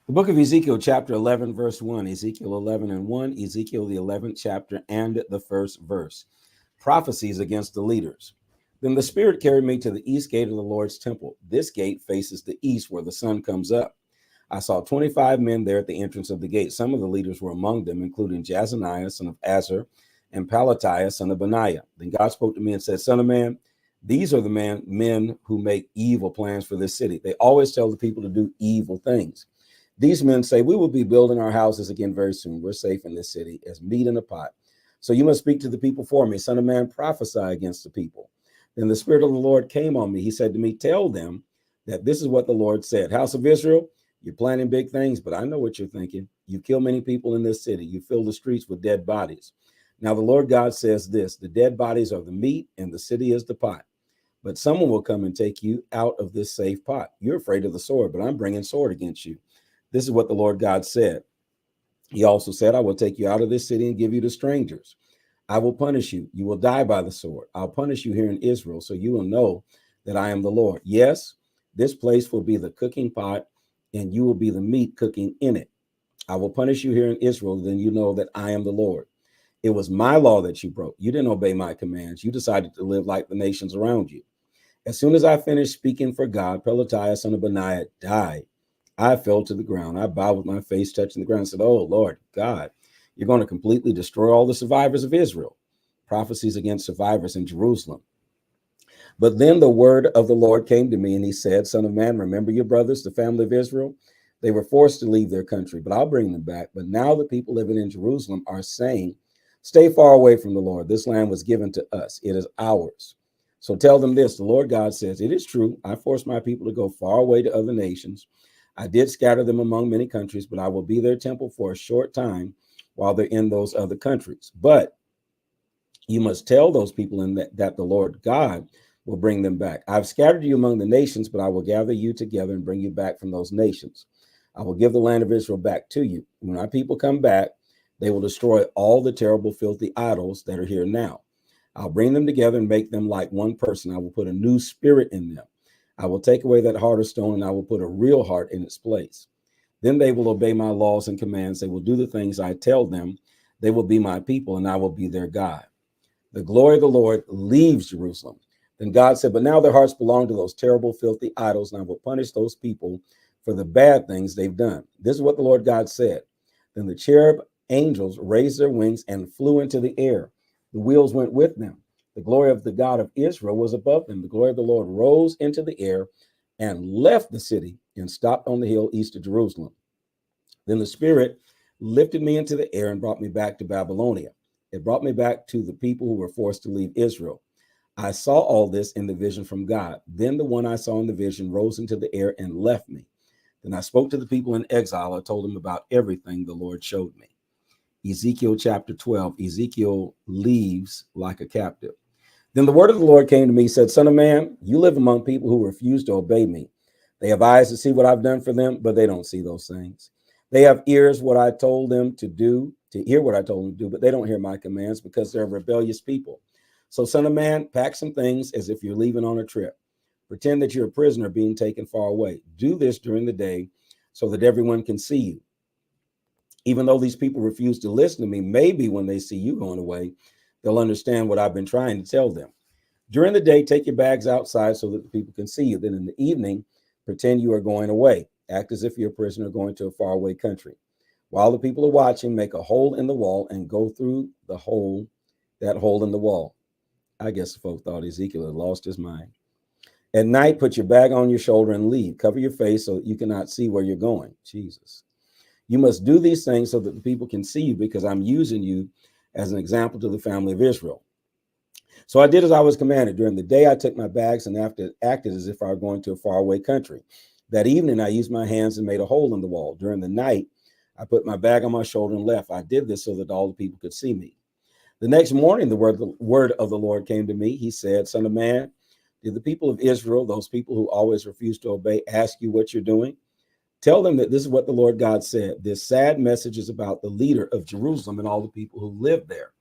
The book of Ezekiel, chapter 11, verse 1, Ezekiel 11 and 1, Ezekiel, the 11th chapter, and the first verse. Prophecies against the leaders. Then the Spirit carried me to the east gate of the Lord's temple. This gate faces the east where the sun comes up. I saw 25 men there at the entrance of the gate. Some of the leaders were among them, including Jazaniah, son of Azar, and Pelatiah, son of Benaiah. Then God spoke to me and said, Son of man, these are the men who make evil plans for this city. They always tell the people to do evil things. These men say, we will be building our houses again very soon. We're safe in this city as meat in a pot. So you must speak to the people for me. Son of man, prophesy against the people. Then the Spirit of the Lord came on me. He said to me, tell them that this is what the Lord said. House of Israel, you're planning big things, but I know what you're thinking. You kill many people in this city. You fill the streets with dead bodies. Now the Lord God says this, the dead bodies are the meat and the city is the pot. But someone will come and take you out of this safe pot. You're afraid of the sword, but I'm bringing sword against you. This is what the Lord God said. He also said, I will take you out of this city and give you to strangers. I will punish you. You will die by the sword. I'll punish you here in Israel, so you will know that I am the Lord. Yes, this place will be the cooking pot, and you will be the meat cooking in it. I will punish you here in Israel, then you know that I am the Lord. It was my law that you broke. You didn't obey my commands. You decided to live like the nations around you. As soon as I finished speaking for God, Pelatiah, son of Benaiah, died. I fell to the ground. I bowed with my face touching the ground and said, oh, Lord God, you're going to completely destroy all the survivors of Israel. Prophecies against survivors in Jerusalem. But then the word of the Lord came to me and he said, Son of man, remember your brothers, the family of Israel? They were forced to leave their country, but I'll bring them back. But now the people living in Jerusalem are saying, stay far away from the Lord. This land was given to us. It is ours. So tell them this, the Lord God says, it is true. I forced my people to go far away to other nations. I did scatter them among many countries, but I will be their temple for a short time while they're in those other countries. But you must tell those people that the Lord God will bring them back. I've scattered you among the nations, but I will gather you together and bring you back from those nations. I will give the land of Israel back to you. When my people come back, they will destroy all the terrible, filthy idols that are here now. I'll bring them together and make them like one person. I will put a new spirit in them. I will take away that heart of stone and I will put a real heart in its place. Then they will obey my laws and commands. They will do the things I tell them. They will be my people and I will be their God. The glory of the Lord leaves Jerusalem. Then God said, but now their hearts belong to those terrible, filthy idols, and I will punish those people for the bad things they've done. This is what the Lord God said. Then the cherub angels raised their wings and flew into the air. The wheels went with them. The glory of the God of Israel was above them. The glory of the Lord rose into the air and left the city and stopped on the hill east of Jerusalem. Then the Spirit lifted me into the air and brought me back to Babylonia. It brought me back to the people who were forced to leave Israel. I saw all this in the vision from God. Then the one I saw in the vision rose into the air and left me. Then I spoke to the people in exile. I told them about everything the Lord showed me. Ezekiel chapter 12, Ezekiel leaves like a captive. Then the word of the Lord came to me, said, Son of man, you live among people who refuse to obey me. They have eyes to see what I've done for them, but they don't see those things. They have ears what I told them to do, to hear what I told them to do, but they don't hear my commands because they're rebellious people. So, son of man, pack some things as if you're leaving on a trip. Pretend that you're a prisoner being taken far away. Do this during the day so that everyone can see you. Even though these people refuse to listen to me, maybe when they see you going away, they'll understand what I've been trying to tell them. During the day, take your bags outside so that the people can see you. Then in the evening, pretend you are going away. Act as if you're a prisoner going to a faraway country. While the people are watching, make a hole in the wall and go through that hole in the wall. I guess the folk thought Ezekiel had lost his mind. At night, put your bag on your shoulder and leave. Cover your face so that you cannot see where you're going. Jesus. You must do these things so that the people can see you because I'm using you as an example to the family of Israel. So I did as I was commanded. During the day, I took my bags and acted as if I were going to a faraway country. That evening, I used my hands and made a hole in the wall. During the night, I put my bag on my shoulder and left. I did this so that all the people could see me. The next morning, the word of the Lord came to me. He said, Son of man, did the people of Israel, those people who always refuse to obey, ask you what you're doing? Tell them that this is what the Lord God said. This sad message is about the leader of Jerusalem and all the people who live there.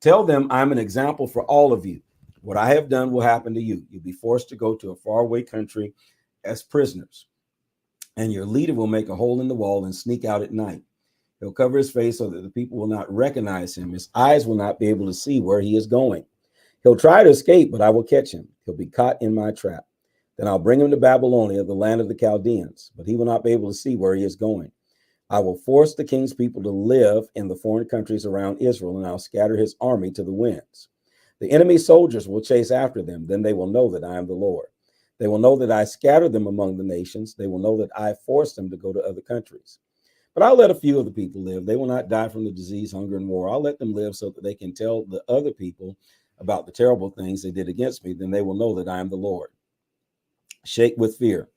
Tell them I'm an example for all of you. What I have done will happen to you. You'll be forced to go to a faraway country as prisoners. and your leader will make a hole in the wall and sneak out at night. He'll cover his face so that the people will not recognize him. His eyes will not be able to see where he is going. He'll try to escape, but I will catch him. He'll be caught in my trap. Then I'll bring him to Babylonia, the land of the Chaldeans, but he will not be able to see where he is going. I will force the king's people to live in the foreign countries around Israel, and I'll scatter his army to the winds. The enemy's soldiers will chase after them. Then they will know that I am the Lord. They will know that I scattered them among the nations. They will know that I forced them to go to other countries. But I'll let a few of the people live. They will not die from the disease, hunger, and war. I'll let them live so that they can tell the other people about the terrible things they did against me. Then they will know that I am the Lord. Shake with fear.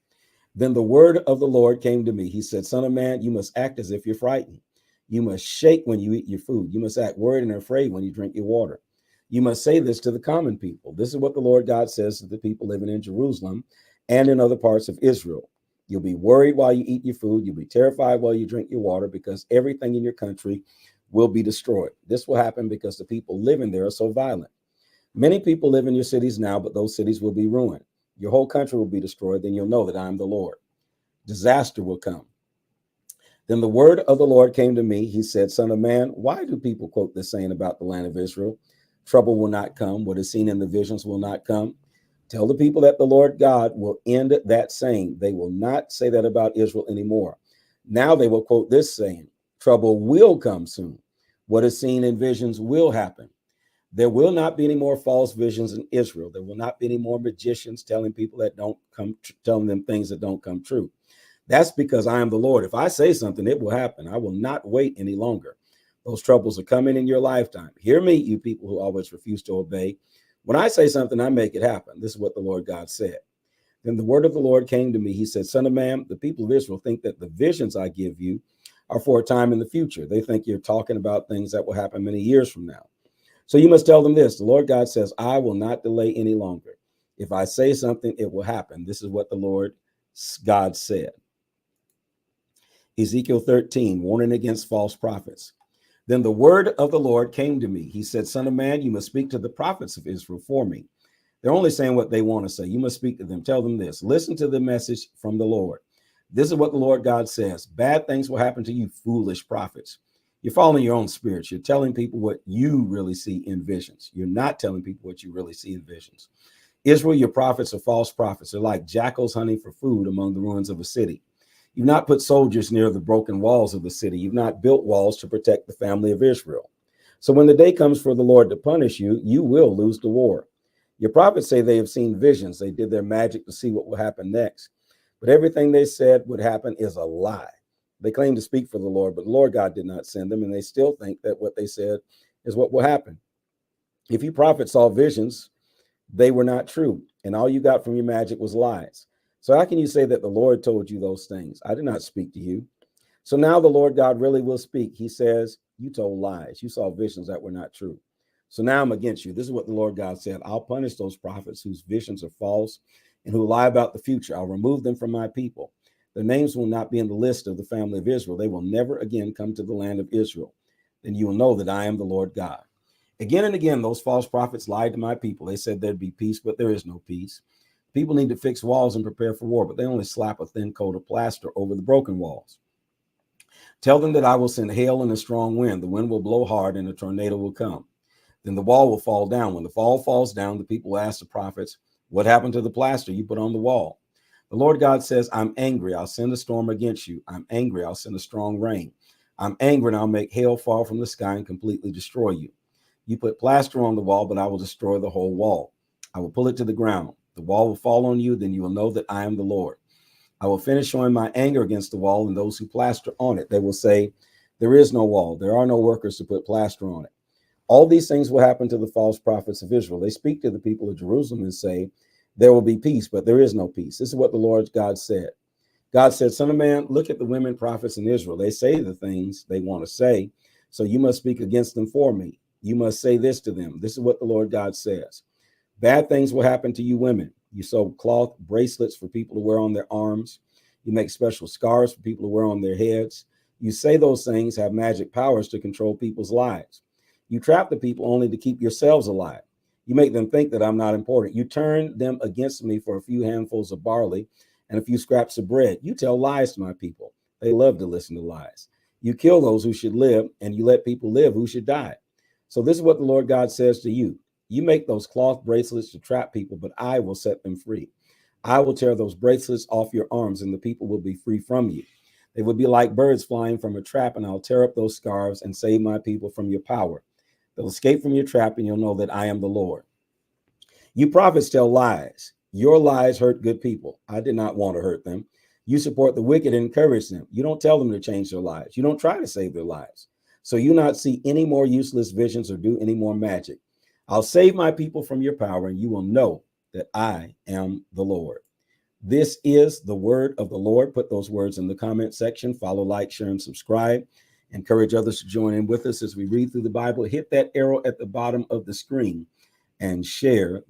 Then the word of the Lord came to me. He said, Son of man, you must act as if you're frightened. You must shake when you eat your food. You must act worried and afraid when you drink your water. You must say this to the common people. This is what the Lord God says to the people living in Jerusalem and in other parts of Israel. You'll be worried while you eat your food. You'll be terrified while you drink your water, because everything in your country will be destroyed. This will happen because the people living there are so violent. Many people live in your cities now, but those cities will be ruined. Your whole country will be destroyed. Then you'll know that I am the Lord. Disaster will come. Then the word of the Lord came to me. He said, Son of man, why do people quote this saying about the land of Israel? Trouble will not come. What is seen in the visions will not come. Tell the people that the Lord God will end that saying. They will not say that about Israel anymore. Now they will quote this saying, trouble will come soon. What is seen in visions will happen. There will not be any more false visions in Israel. There will not be any more magicians telling people that don't come, telling them things that don't come true. That's because I am the Lord. If I say something, it will happen. I will not wait any longer. Those troubles are coming in your lifetime. Hear me, you people who always refuse to obey. When I say something, I make it happen. This is what the Lord God said. Then the word of the Lord came to me. He said, Son of man, the people of Israel think that the visions I give you are for a time in the future. They think you're talking about things that will happen many years from now. So you must tell them this. The Lord God says, I will not delay any longer. If I say something, it will happen. This is what the Lord God said. Ezekiel 13, warning against false prophets. Then the word of the Lord came to me. He said, Son of man, you must speak to the prophets of Israel for me. They're only saying what they want to say. You must speak to them. Tell them this. Listen to the message from the Lord. This is what the Lord God says. Bad things will happen to you, foolish prophets. You're following your own spirits. You're telling people what you really see in visions. You're not telling people what you really see in visions. Israel, your prophets are false prophets. They're like jackals hunting for food among the ruins of a city. You've not put soldiers near the broken walls of the city. You've not built walls to protect the family of Israel. So when the day comes for the Lord to punish you, you will lose the war. Your prophets say they have seen visions. They did their magic to see what will happen next. But everything they said would happen is a lie. They claim to speak for the Lord, but the Lord God did not send them, and they still think that what they said is what will happen. If you prophets saw visions, they were not true, and all you got from your magic was lies. So how can you say that the Lord told you those things? I did not speak to you. So now the Lord God really will speak. He says, you told lies. You saw visions that were not true. So now I'm against you. This is what the Lord God said. I'll punish those prophets whose visions are false and who lie about the future. I'll remove them from my people. Their names will not be in the list of the family of Israel. They will never again come to the land of Israel. Then you will know that I am the Lord God. Again and again, those false prophets lied to my people. They said there'd be peace, but there is no peace. People need to fix walls and prepare for war, but they only slap a thin coat of plaster over the broken walls. Tell them that I will send hail and a strong wind. The wind will blow hard and a tornado will come. Then the wall will fall down. When the wall falls down, the people will ask the prophets, what happened to the plaster you put on the wall? The Lord God says, I'm angry. I'll send a storm against you. I'm angry. I'll send a strong rain. I'm angry and I'll make hail fall from the sky and completely destroy you. You put plaster on the wall, but I will destroy the whole wall. I will pull it to the ground. The wall will fall on you. Then you will know that I am the Lord. I will finish showing my anger against the wall and those who plaster on it. They will say, there is no wall. There are no workers to put plaster on it. All these things will happen to the false prophets of Israel. They speak to the people of Jerusalem and say, there will be peace, but there is no peace. This is what the Lord God said. God said, Son of man, look at the women prophets in Israel. They say the things they want to say, so you must speak against them for me. You must say this to them. This is what the Lord God says. Bad things will happen to you women. You sew cloth bracelets for people to wear on their arms. You make special scarves for people to wear on their heads. You say those things have magic powers to control people's lives. You trap the people only to keep yourselves alive. You make them think that I'm not important. You turn them against me for a few handfuls of barley and a few scraps of bread. You tell lies to my people. They love to listen to lies. You kill those who should live, and you let people live who should die. So this is what the Lord God says to you. You make those cloth bracelets to trap people, but I will set them free. I will tear those bracelets off your arms, and the people will be free from you. They will be like birds flying from a trap, and I'll tear up those scarves and save my people from your power. They'll escape from your trap, and you'll know that I am the Lord. You prophets tell lies. Your lies hurt good people. I did not want to hurt them. You support the wicked and encourage them. You don't tell them to change their lives. You don't try to save their lives. So you not see any more useless visions or do any more magic. I'll save my people from your power, and you will know that I am the Lord. This is the word of the Lord. Put those words in the comment section. Follow, like, share, and subscribe. Encourage others to join in with us as we read through the Bible. Hit that arrow at the bottom of the screen and share